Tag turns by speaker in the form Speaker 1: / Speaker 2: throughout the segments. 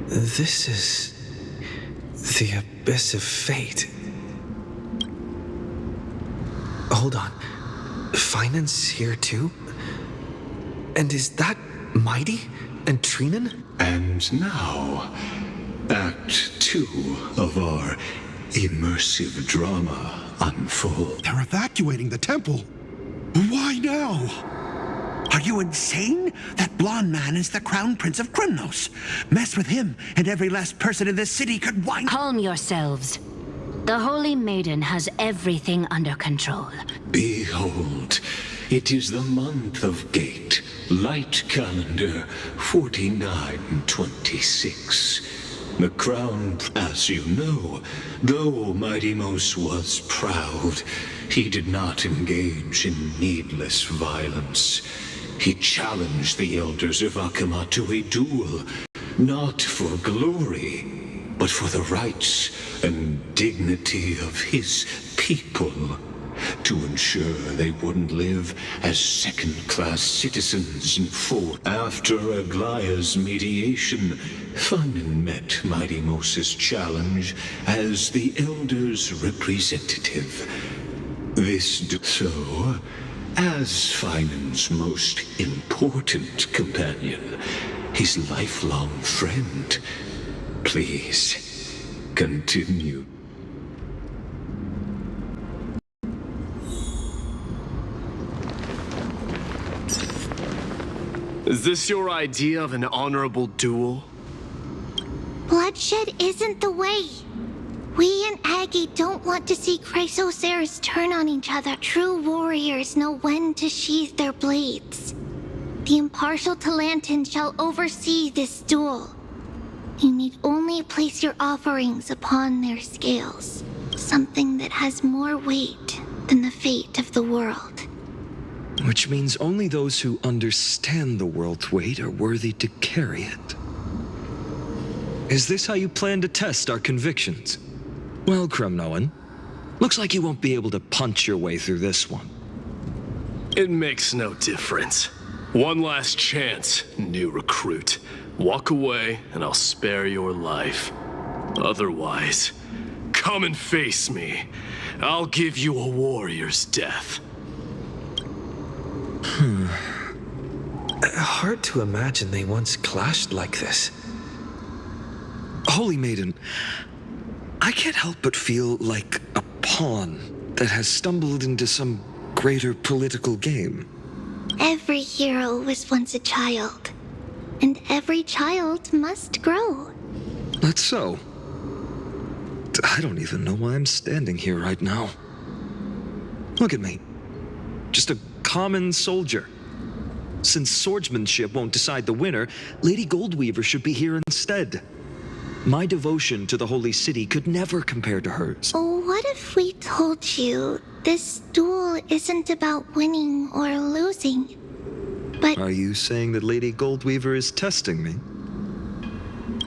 Speaker 1: This is the abyss of fate. Hold on. Fainon's here too? And is that Mighty and Cyrene?
Speaker 2: And now, Act 2 of our immersive drama unfolds.
Speaker 3: They're evacuating the temple. Why now? Are you insane? That blonde man is the Crown Prince of Krymnos. Mess with him, and every last person in this city could wind...
Speaker 4: Calm yourselves. The Holy Maiden has everything under control.
Speaker 2: Behold, it is the month of Gate, light calendar 4926. The crown, as you know, though Mighty-Mos was proud, he did not engage in needless violence. He challenged the elders of Akama to a duel, not for glory, but for the rights and dignity of his people, to ensure they wouldn't live as second-class citizens in full. After Aglaya's mediation, Fainon met Mighty-Mos's challenge as the Elder's representative. So, as Fainon's most important companion, his lifelong friend, please, continue.
Speaker 5: Is this your idea of an honorable duel?
Speaker 6: Bloodshed isn't the way. We and Aggie don't want to see Chrysoceres turn on each other. True warriors know when to sheathe their blades. The impartial Talantan shall oversee this duel. You need only place your offerings upon their scales. Something that has more weight than the fate of the world.
Speaker 1: Which means only those who understand the world's weight are worthy to carry it. Is this how you plan to test our convictions? Well, Krymnoan, looks like you won't be able to punch your way through this one.
Speaker 5: It makes no difference. One last chance, new recruit. Walk away, and I'll spare your life. Otherwise, come and face me. I'll give you a warrior's death.
Speaker 1: Hard to imagine they once clashed like this. Holy Maiden, I can't help but feel like a pawn that has stumbled into some greater political game.
Speaker 6: Every hero was once a child, and every child must grow.
Speaker 1: That's so. I don't even know why I'm standing here right now. Look at me. Just a common soldier. Since swordsmanship won't decide the winner, Lady Goldweaver should be here instead. My devotion to the Holy City could never compare to hers.
Speaker 6: What if we told you this duel isn't about winning or losing, but...
Speaker 1: Are you saying that Lady Goldweaver is testing me?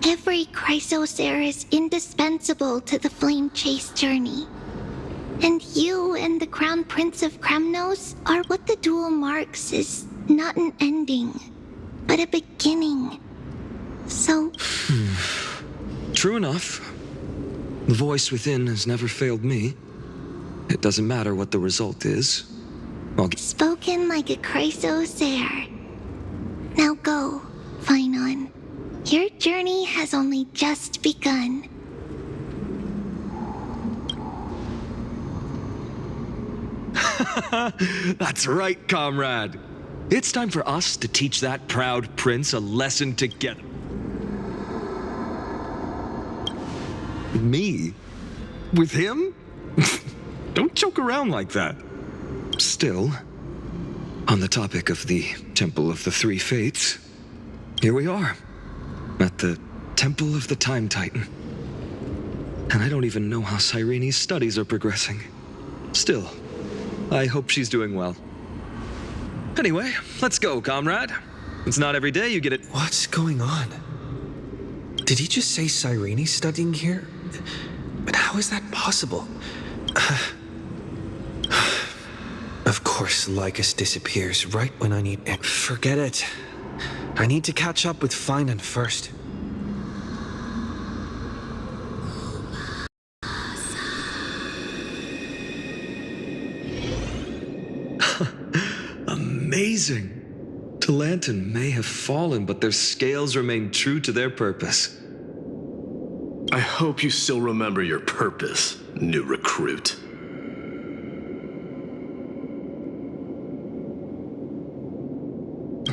Speaker 6: Every Chrysocer is indispensable to the Flame Chase journey. And you and the Crown Prince of Krymnos are what the duel marks is not an ending, but a beginning. So...
Speaker 1: True enough. The voice within has never failed me. It doesn't matter what the result is.
Speaker 6: Spoken like a Chrysocer. Now go, Fainon. Your journey has only just begun.
Speaker 1: That's right, comrade. It's time for us to teach that proud prince a lesson together. Me? With him? Don't joke around like that. Still, on the topic of the Temple of the Three Fates, here we are, at the Temple of the Time Titan. And I don't even know how Cyrene's studies are progressing. Still, I hope she's doing well. Anyway, let's go, comrade. It's not every day you get it. What's going on? Did he just say Cyrene's studying here? But how is that possible? Of course, Lycus disappears right when I need it. Forget it. I need to catch up with Fainon first. amazing. Talanton may have fallen, but their scales remain true to their purpose.
Speaker 5: I hope you still remember your purpose, new recruit.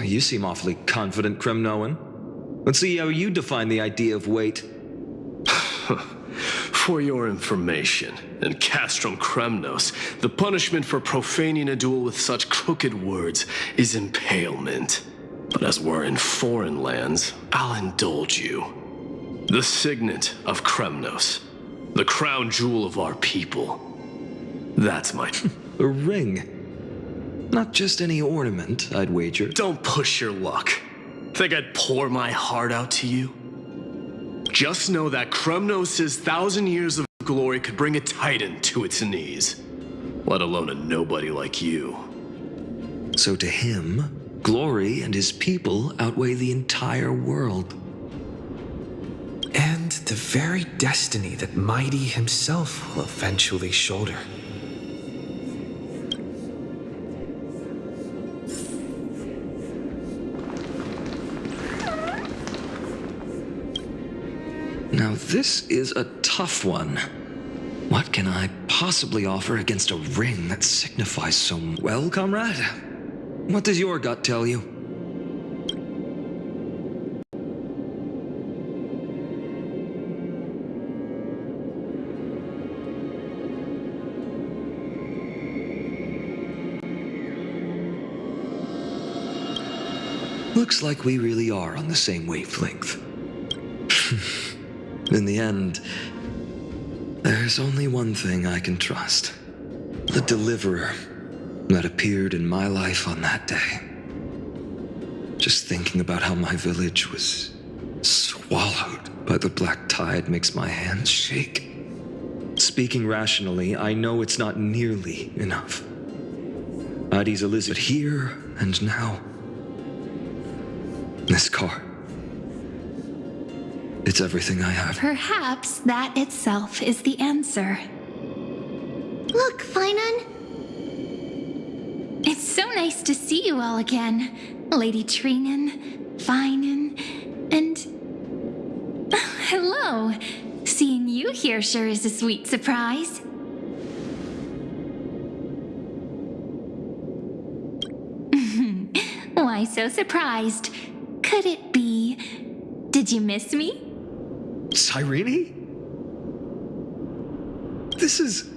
Speaker 1: You seem awfully confident, Kremnoan. Let's see how you define the idea of weight.
Speaker 5: For your information, in Castrum Kremnos, the punishment for profaning a duel with such crooked words is impalement. But as we're in foreign lands, I'll indulge you. The signet of Kremnos, the crown jewel of our people. That's my...
Speaker 1: A ring. Not just any ornament, I'd wager.
Speaker 5: Don't push your luck. Think I'd pour my heart out to you? Just know that Kremnos' 1,000 years of glory could bring a titan to its knees, let alone a nobody like you.
Speaker 1: So to him, glory and his people outweigh the entire world.
Speaker 7: And the very destiny that Mighty himself will eventually shoulder.
Speaker 1: Now this is a tough one. What can I possibly offer against a ring that signifies so well, comrade? What does your gut tell you? Looks like we really are on the same wavelength. In the end, there's only one thing I can trust. The deliverer that appeared in my life on that day. Just thinking about how my village was swallowed by the black tide makes my hands shake. Speaking rationally, I know it's not nearly enough. Adi's Elizabeth here and now. This car. It's everything I have.
Speaker 8: Perhaps that itself is the answer.
Speaker 6: Look, Fainon.
Speaker 8: It's so nice to see you all again. Lady Cyrene, Fainon, and... hello. Seeing you here sure is a sweet surprise. Why so surprised? Could it be... did you miss me?
Speaker 1: Cyrene? This is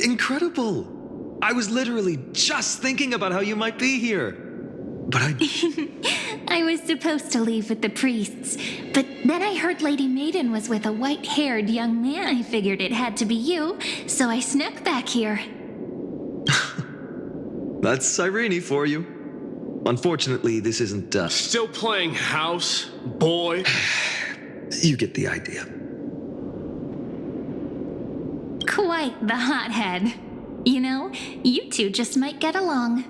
Speaker 1: incredible. I was literally just thinking about how you might be here. But
Speaker 8: I was supposed to leave with the priests, but then I heard Lady Maiden was with a white-haired young man. I figured it had to be you, so I snuck back here.
Speaker 1: That's Cyrene for you. Unfortunately, this isn't
Speaker 5: Still playing house, boy?
Speaker 1: You get the idea.
Speaker 8: Quite the hothead. You know, you two just might get along.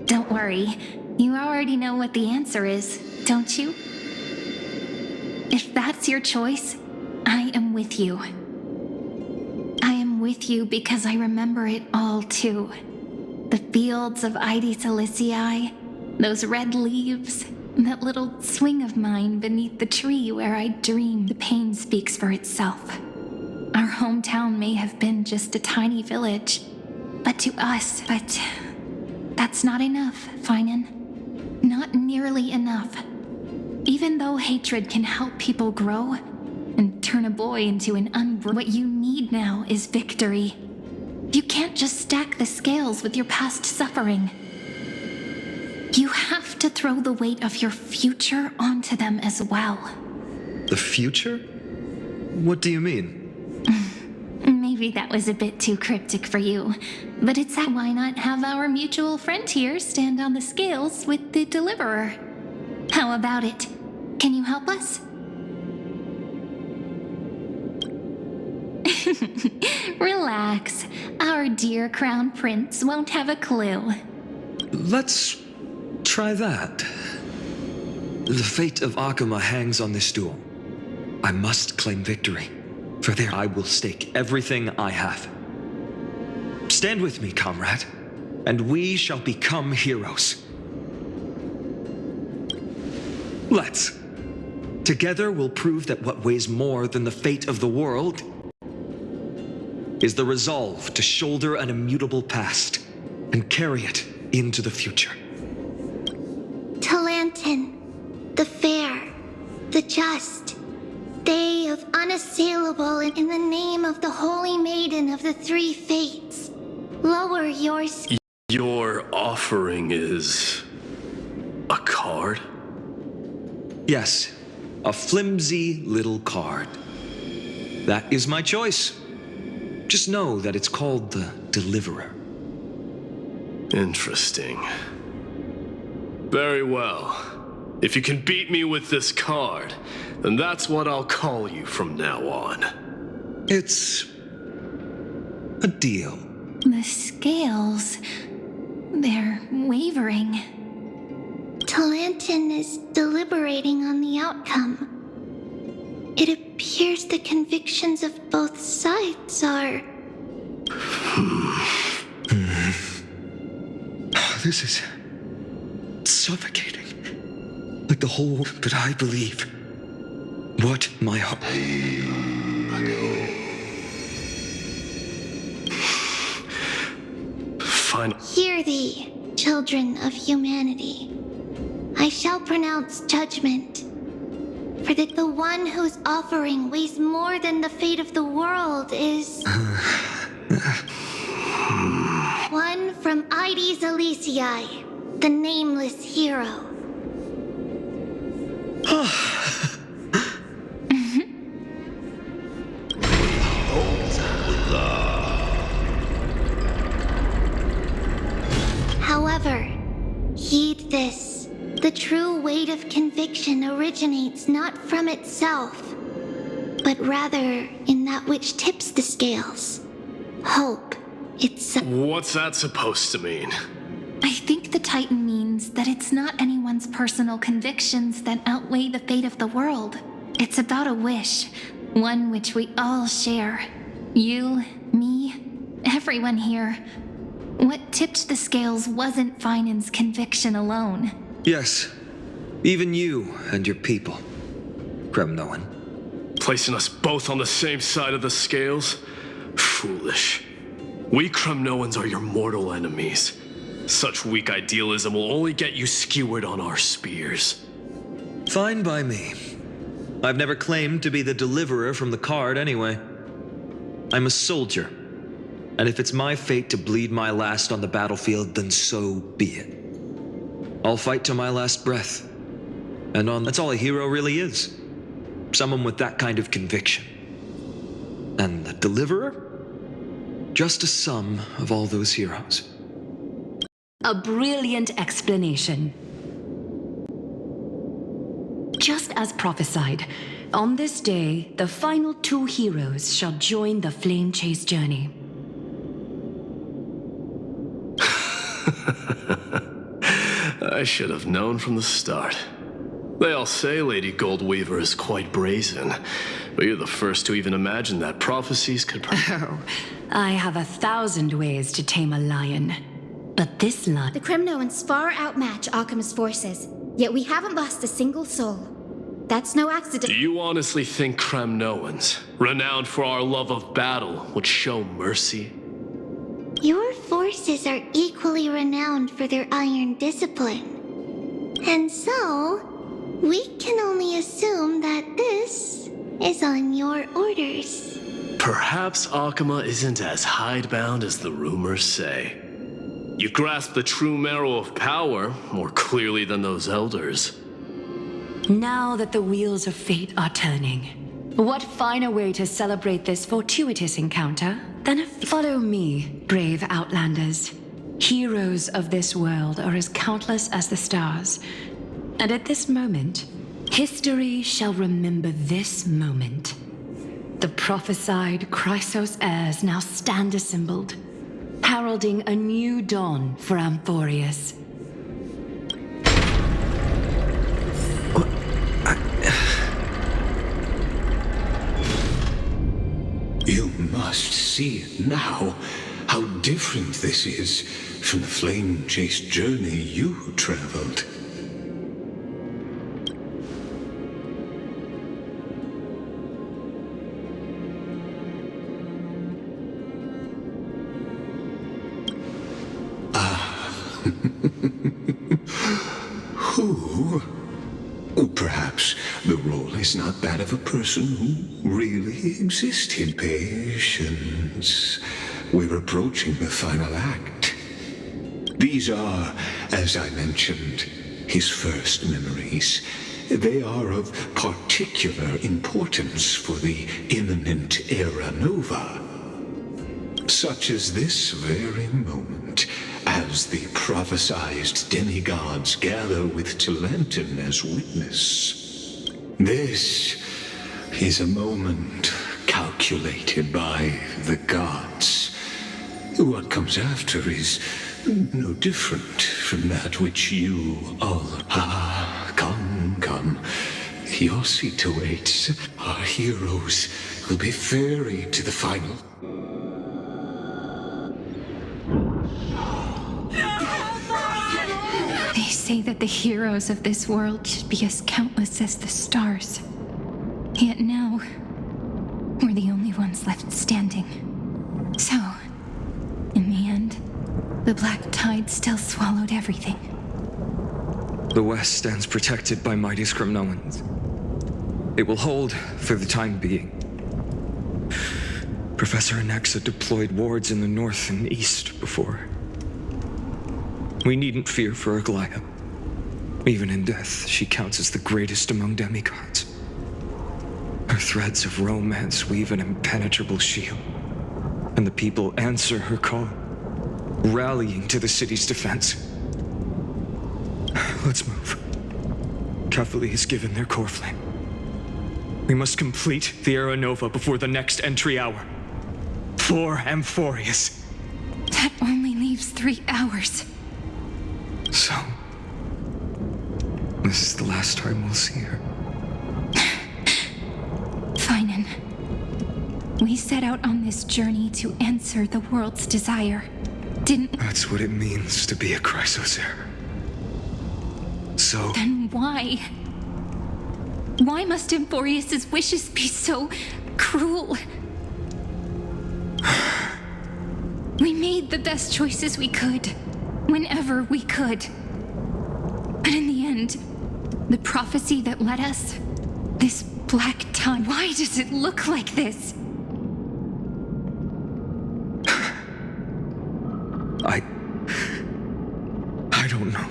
Speaker 8: Don't worry, you already know what the answer is, don't you? If that's your choice, I am with you. I am with you because I remember it all too. The fields of Ide Silicii, those red leaves, that little swing of mine beneath the tree where I dreamed. The pain speaks for itself. Our hometown may have been just a tiny village, but to us, that's not enough, Fainon. Not nearly enough. Even though hatred can help people grow and turn a boy into an what you need now is victory. You can't just stack the scales with your past suffering. You have to throw the weight of your future onto them as well.
Speaker 1: The future? What do you mean?
Speaker 8: Maybe that was a bit too cryptic for you, but it's why not have our mutual friend here stand on the scales with the deliverer? How about it? Can you help us? Relax. Our dear Crown Prince won't have a clue.
Speaker 1: Let's try that. The fate of Akama hangs on this duel. I must claim victory. For there I will stake everything I have. Stand with me, comrade. and we shall become heroes. Let's. Together we'll prove that what weighs more than the fate of the world is the resolve to shoulder an immutable past and carry it into the future.
Speaker 6: Talantin, the fair, the just, they of unassailable in the name of the Holy Maiden of the Three Fates, lower your
Speaker 5: Your offering is a card?
Speaker 1: Yes, a flimsy little card. That is my choice. Just know that it's called the Deliverer.
Speaker 5: Interesting. Very well. If you can beat me with this card, then that's what I'll call you from now on.
Speaker 1: It's a deal.
Speaker 8: The scales, they're wavering.
Speaker 6: Talantin is deliberating on the outcome. It appears the convictions of both sides are...
Speaker 1: This is suffocating. Like the whole, but I believe what my heart...
Speaker 5: Fine.
Speaker 6: Hear thee, children of humanity. I shall pronounce judgment. For that the one whose offering weighs more than the fate of the world is... one from Ides Elysiae, the nameless hero. However, heed this. The true weight of conviction originates not from itself, but rather in that which tips the scales. Hope itself.
Speaker 5: What's that supposed to mean?
Speaker 8: I think the Titan means that it's not anyone's personal convictions that outweigh the fate of the world. It's about a wish, one which we all share. You, me, everyone here. What tipped the scales wasn't Fainon's conviction alone.
Speaker 1: Yes, even you and your people, Kremnoan.
Speaker 5: Placing us both on the same side of the scales? Foolish. We Kremnoans are your mortal enemies. Such weak idealism will only get you skewered on our spears.
Speaker 1: Fine by me. I've never claimed to be the deliverer from the card anyway. I'm a soldier. And if it's my fate to bleed my last on the battlefield, then so be it. I'll fight till my last breath. And that's all a hero really is. Someone with that kind of conviction. And the deliverer? Just a sum of all those heroes.
Speaker 9: A brilliant explanation. Just as prophesied, on this day, the final two heroes shall join the flame chase journey.
Speaker 5: I should have known from the start. They all say Lady Goldweaver is quite brazen, but you're the first to even imagine that prophecies could...
Speaker 9: Oh, I have 1,000 ways to tame a lion. But this lion...
Speaker 10: The Kremnoans far outmatch Alchemist's forces, yet we haven't lost a single soul. That's no accident.
Speaker 5: Do you honestly think Kremnoans, renowned for our love of battle, would show mercy?
Speaker 6: Your forces are equally renowned for their iron discipline. And so, we can only assume that this is on your orders.
Speaker 5: Perhaps Akama isn't as hidebound as the rumors say. You grasp the true marrow of power more clearly than those elders.
Speaker 9: Now that the wheels of fate are turning, what finer way to celebrate this fortuitous encounter than a... Follow me, brave Outlanders. Heroes of this world are as countless as the stars. And at this moment, history shall remember this moment. The prophesied Chrysos heirs now stand assembled, heralding a new dawn for Amphoreus.
Speaker 2: You must see it now, how different this is. from the flame-chased journey you traveled. Who? Perhaps the role is not that of a person who really existed. Patience. We're approaching the final act. These are, as I mentioned, his first memories. They are of particular importance for the imminent era nova. Such as this very moment, as the prophesized demigods gather with Talantin as witness. This is a moment calculated by the gods. What comes after is no different from that which you all... Come. Your seat awaits. Our heroes will be ferried to the final...
Speaker 8: They say that the heroes of this world should be as countless as the stars. Yet now, we're the only ones left standing. So, in the end, the black tide still swallowed everything.
Speaker 1: The West stands protected by mighty Skrymnoans. It will hold for the time being. Professor Anaxa deployed wards in the north and east before. We needn't fear for Aglaya. Even in death, she counts as the greatest among demigods. Her threads of romance weave an impenetrable shield, and the people answer her call, rallying to the city's defense. Let's move. Catholi has given their core flame. We must complete the Era Nova before the next entry hour. For Amphoreus.
Speaker 8: That only leaves 3 hours.
Speaker 1: So, this is the last time we'll see her.
Speaker 8: Fainon. We set out on this journey to answer the world's desire. Didn't...
Speaker 1: That's what it means to be a Chrysosaur. So...
Speaker 8: Then why? Why must Amphoreus' wishes be so cruel? We made the best choices we could, whenever we could. But in the end, the prophecy that led us, this black tide, why does it look like this?
Speaker 1: I don't know.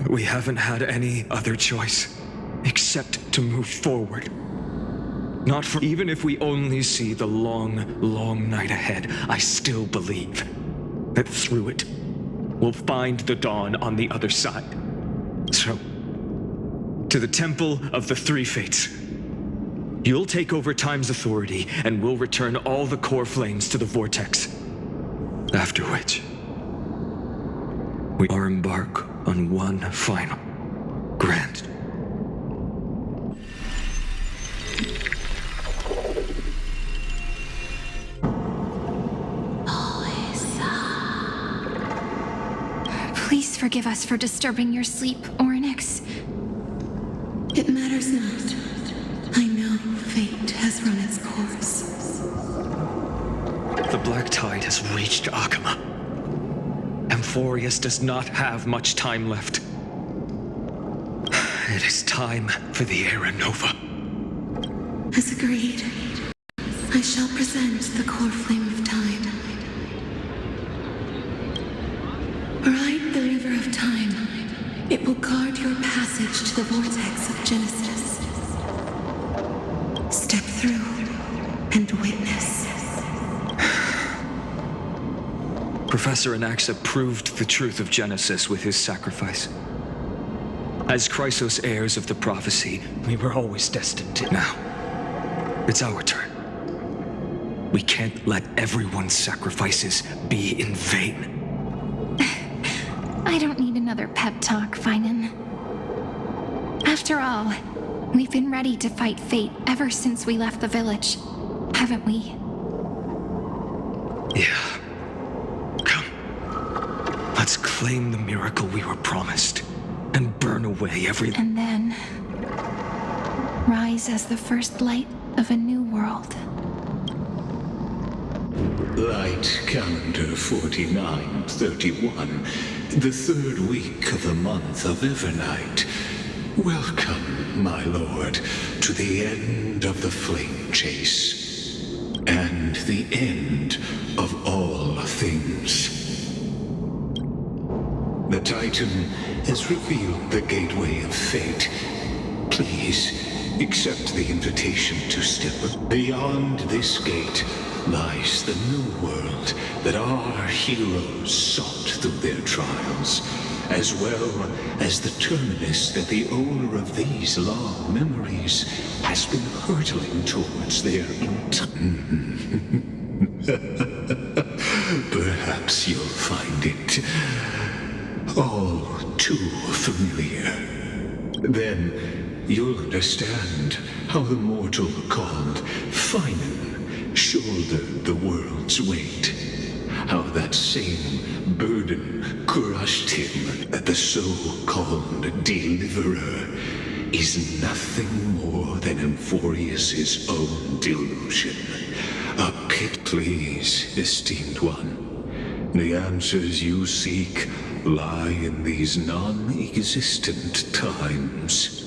Speaker 1: We haven't had any other choice, except to move forward. Not for... Even if we only see the long, long night ahead, I still believe that through it, we'll find the dawn on the other side. So, to the Temple of the Three Fates. You'll take over Time's authority, and we'll return all the core flames to the Vortex. After which, we are embark on one final, grand.
Speaker 8: Please forgive us for disturbing your sleep, Orynyx.
Speaker 11: It matters not. I know fate has run its course.
Speaker 1: The black tide has reached Akama. Amphoreus does not have much time left. It is time for the Era Nova.
Speaker 11: As agreed, I shall present the core flame of time. Ride the river of time. It will guard your passage to the vortex of Genesis. Step through and witness.
Speaker 1: Professor Anaxa proved the truth of Genesis with his sacrifice. As Chrysos heirs of the prophecy, we were always destined to. Now, it's our turn. We can't let everyone's sacrifices be in vain.
Speaker 8: I don't need another pep talk, Fainon. After all, we've been ready to fight fate ever since we left the village, haven't we?
Speaker 1: Yeah. Come. proclaim the miracle we were promised, and burn away every...
Speaker 8: And then rise as the first light of a new world.
Speaker 2: Light calendar 4931, the third week of the month of Evernight. Welcome, my lord, to the end of the flame chase, and the end of all things. The Titan has revealed the gateway of fate. Please, accept the invitation to step beyond this gate. Lies the new world that our heroes sought through their trials, as well as the terminus that the owner of these long memories has been hurtling towards their Perhaps you'll find it all too familiar. Then you'll understand how the mortal called Fainon shouldered the world's weight. How that same burden crushed him, that the so-called deliverer is nothing more than Amphoreus' own delusion. A pit, please, esteemed one. The answers you seek lie in these non-existent times.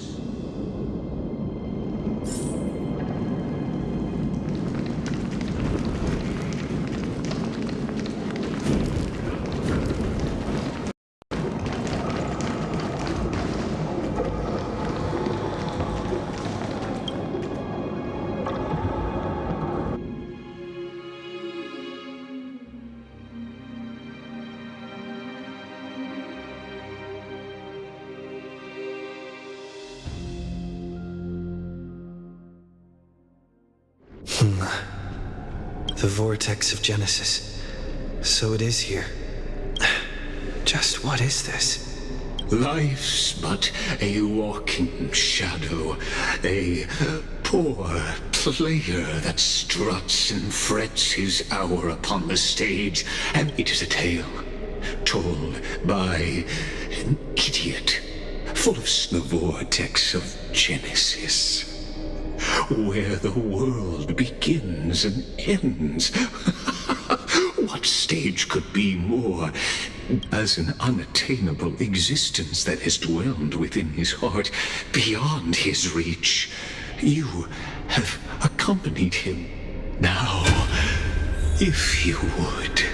Speaker 7: The vortex of Genesis. So it is here. Just what is this?
Speaker 2: Life's but a walking shadow, a poor player that struts and frets his hour upon the stage, and it is a tale told by an idiot, full of the vortex of Genesis, where the world begins and ends. What stage could be more as an unattainable existence that has dwelled within his heart, beyond his reach? You have accompanied him. Now, if you would.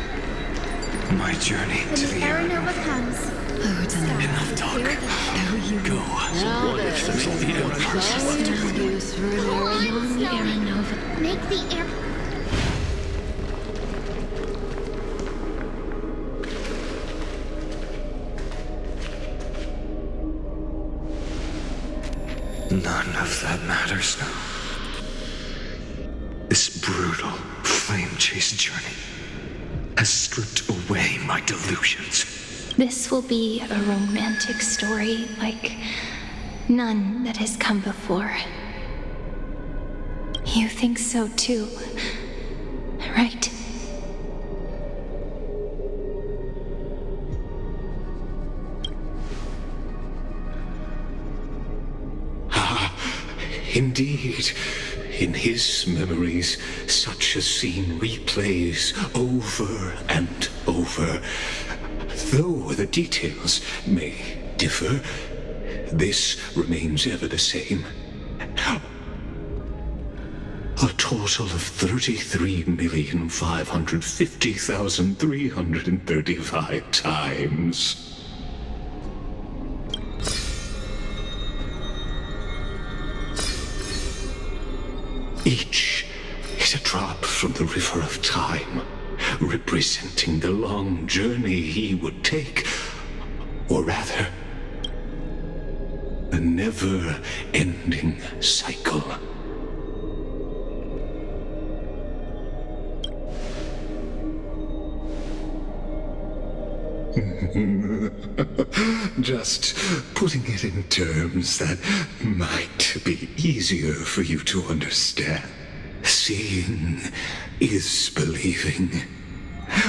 Speaker 1: My journey to the
Speaker 10: When the Nova comes,
Speaker 1: Enough talk. Go.
Speaker 5: What if there's only one person left?
Speaker 6: Make the air...
Speaker 1: None of that matters now. This brutal flame chase journey has stripped away my delusions.
Speaker 8: This will be a romantic story like none that has come before. You think so too, right?
Speaker 2: Indeed, in his memories, such a scene replays over and over. Though the details may differ, this remains ever the same. A total of 33,550,335 times. Each is a drop from the river of time, representing the long journey he would take, or rather, a never-ending cycle. Just putting it in terms that might be easier for you to understand. Seeing is believing.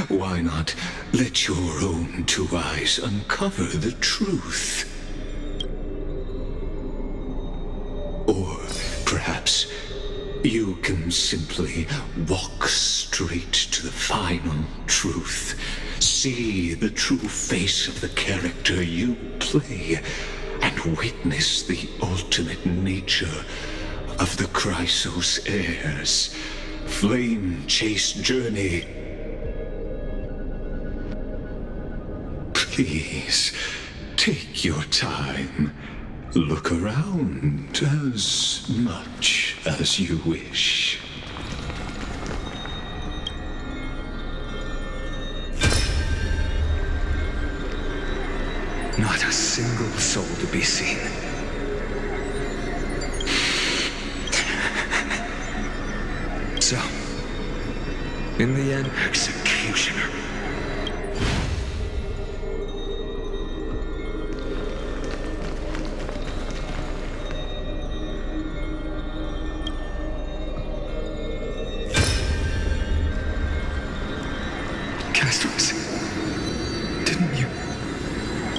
Speaker 2: Why not let your own two eyes uncover the truth? Or perhaps you can simply walk straight to the final truth. See the true face of the character you play, and witness the ultimate nature of the Chrysos heirs' flame-chased journey. Please, take your time. Look around as much as you wish.
Speaker 1: Not a single soul to be seen. So, in the end, executioner. Castaways, didn't you?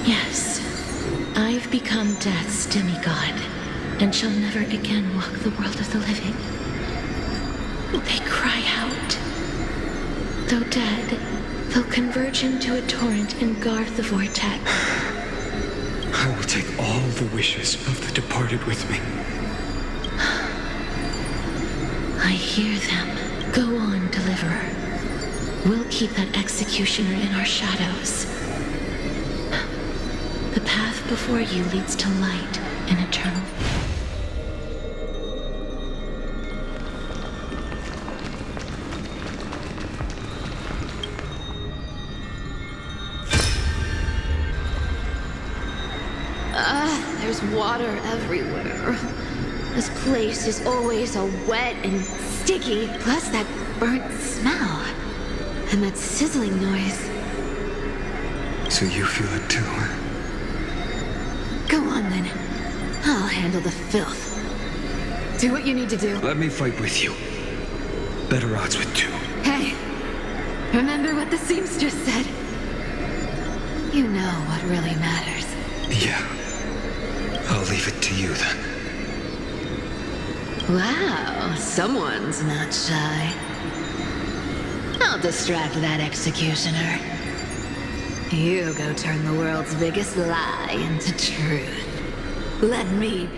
Speaker 11: Yes. I've become Death's demigod, and shall never again walk the world of the living. They cry out. Though dead, they'll converge into a torrent and guard the vortex.
Speaker 1: I will take all the wishes of the departed with me.
Speaker 11: I hear them. Go on, Deliverer. We'll keep that executioner in our shadows. The path before you leads to light and eternal.
Speaker 12: There's water everywhere. This place is always so wet and sticky, plus that burnt smell. And that sizzling noise.
Speaker 1: So you feel it too, huh?
Speaker 12: Go on then. I'll handle the filth. Do what you need to do.
Speaker 1: Let me fight with you. Better odds with two.
Speaker 12: Hey, remember what the seamstress said? You know what really matters.
Speaker 1: Yeah. I'll leave it to you then.
Speaker 12: Wow, someone's not shy. I'll distract that executioner. You go turn the world's biggest lie into truth. Let me...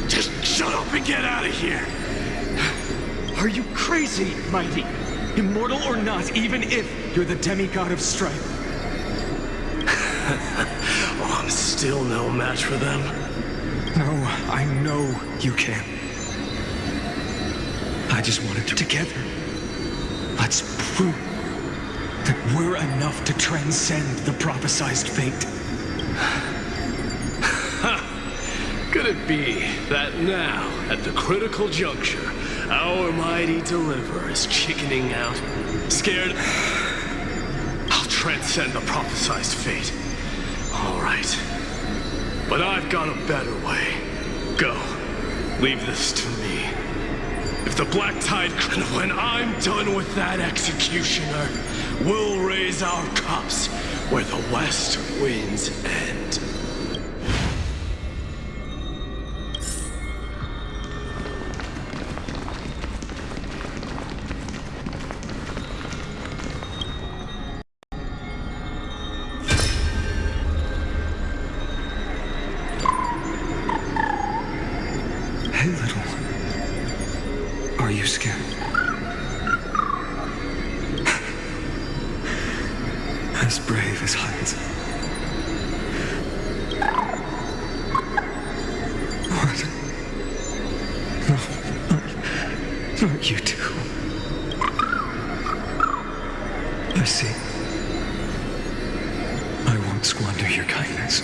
Speaker 5: Just shut up and get out of here!
Speaker 13: Are you crazy, Mighty? Immortal or not, even if you're the demigod of strife.
Speaker 5: Oh, I'm still no match for them.
Speaker 1: No, I know you can. I just wanted to...
Speaker 13: Together, let's prove that we're enough to transcend the prophesized fate.
Speaker 5: Could it be that now, at the critical juncture, our mighty deliverer is chickening out, scared? I'll transcend the prophesized fate. All right. But I've got a better way. Go. Leave this to me. If the black tide... And when I'm done with that executioner, we'll raise our cups where the west winds end.
Speaker 1: Hey, little one. Are you scared? As brave as Heinz. What? No, not you two. I see. I won't squander your kindness.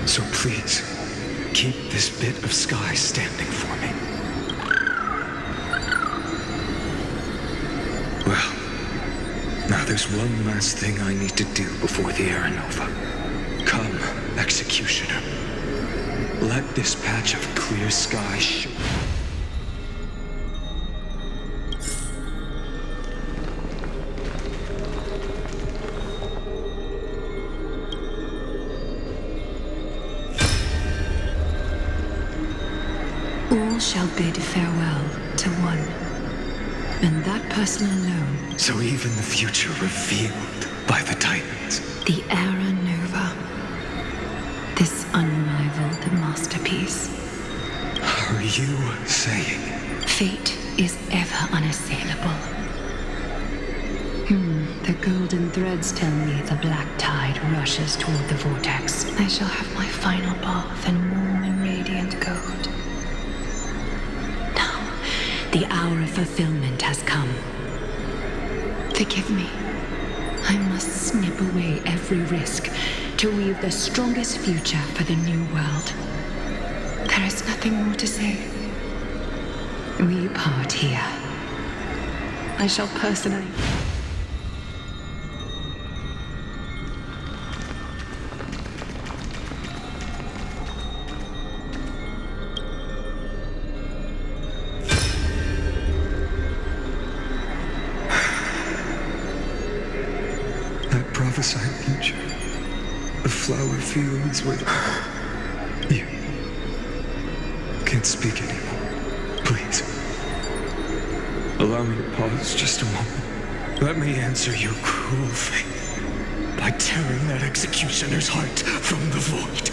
Speaker 1: So please, keep this bit of sky standing for me. Well, now There's one last thing I need to do before the era nova. Come, Executioner. Let this patch of clear sky show.
Speaker 9: All shall bid farewell to one, and that person alone.
Speaker 1: So even the future revealed by the Titans.
Speaker 9: The era nova. This unrivaled masterpiece.
Speaker 1: Are you saying?
Speaker 9: Fate is ever unassailable. The golden threads tell me the black tide rushes toward the vortex. I shall have my final bath in warm and radiant gold. Now, the hour of fulfillment has come. Forgive me. I must snip away every risk to weave the strongest future for the new world. There is nothing more to say. We part here. I shall personally...
Speaker 1: Prophesied future. The flower fields where You can't speak anymore. Please. Allow me to pause just a moment. Let me answer your cruel fate by tearing that executioner's heart from the void.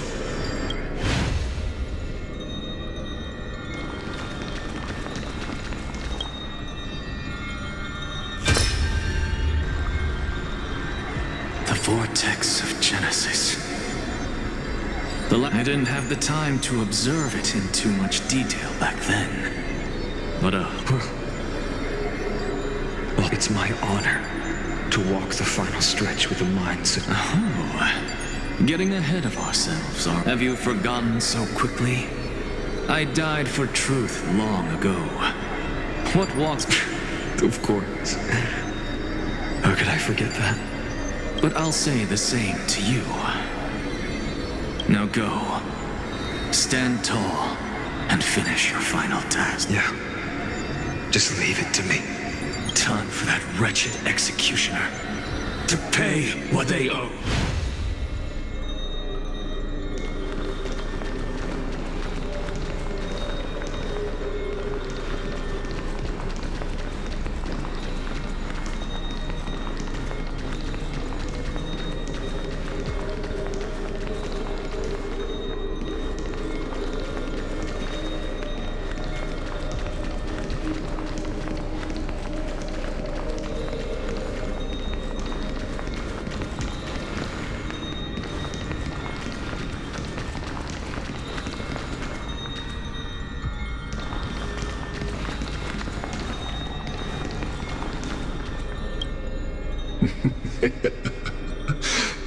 Speaker 14: Vortex of Genesis. I didn't have the time to observe it in too much detail back then. But,
Speaker 1: Well, it's my honor to walk the final stretch with a mindset.
Speaker 14: Oh, getting ahead of ourselves. Have you forgotten so quickly? I died for truth long ago. What walks...
Speaker 1: Of course. How could I forget that?
Speaker 14: But I'll say the same to you. Now go. Stand tall and finish your final task.
Speaker 1: Yeah. Just leave it to me.
Speaker 14: Time for that wretched executioner to pay what they owe.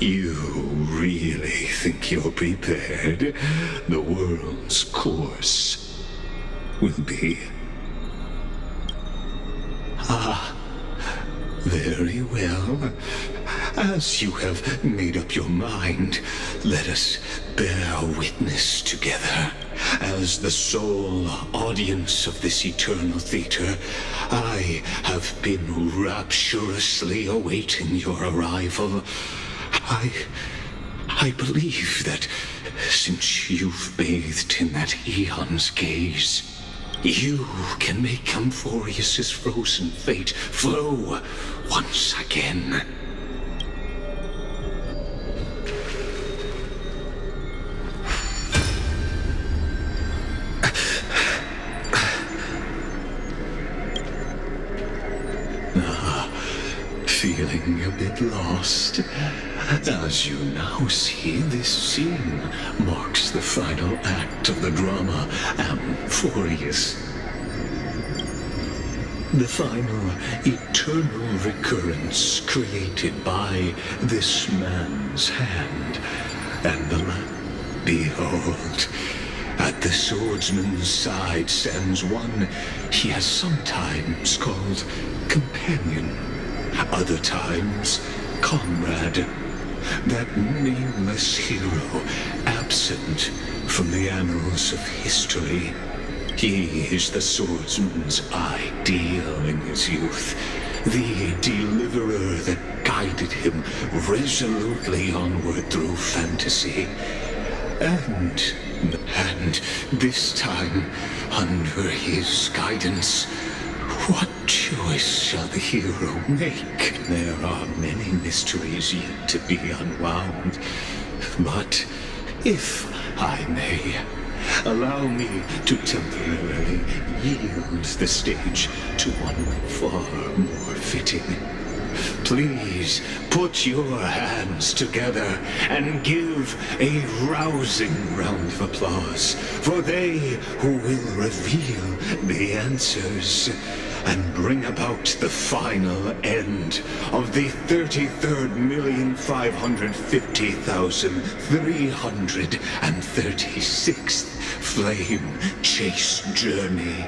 Speaker 2: You really think you're prepared? The world's course will be... very well. As you have made up your mind, let us bear witness together. As the sole audience of this eternal theater, I have been rapturously awaiting your arrival. I believe that since you've bathed in that eon's gaze, you can make Amphoreus' frozen fate flow once again. Feeling a bit lost? As you now see, this scene marks the final act of the drama Amphoreus. The final eternal recurrence created by this man's hand. And behold, at the swordsman's side stands one he has sometimes called companion. Other times, comrade. That nameless hero, absent from the annals of history. He is the swordsman's ideal in his youth, the deliverer that guided him resolutely onward through fantasy. And this time, under his guidance, what choice shall the hero make? There are many mysteries yet to be unwound. But if I may, allow me to temporarily yield the stage to one far more fitting. Please put your hands together and give a rousing round of applause for they who will reveal the answers and bring about the final end of the 33,550,336th flame chase journey.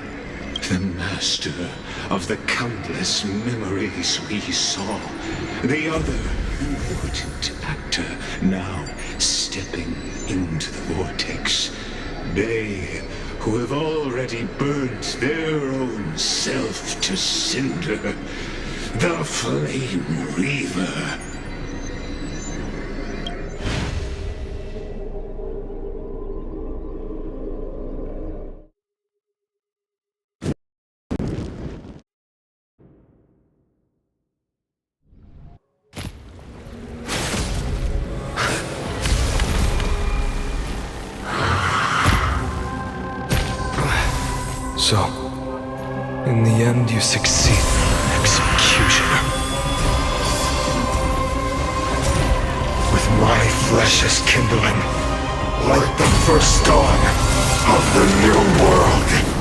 Speaker 2: The master of the countless memories we saw. The other important actor now stepping into the vortex. They who have already burnt their own self to cinder. The Flame Reaver.
Speaker 13: So, in the end, you succeed. Executioner. With my flesh as kindling, like the first dawn of the new world.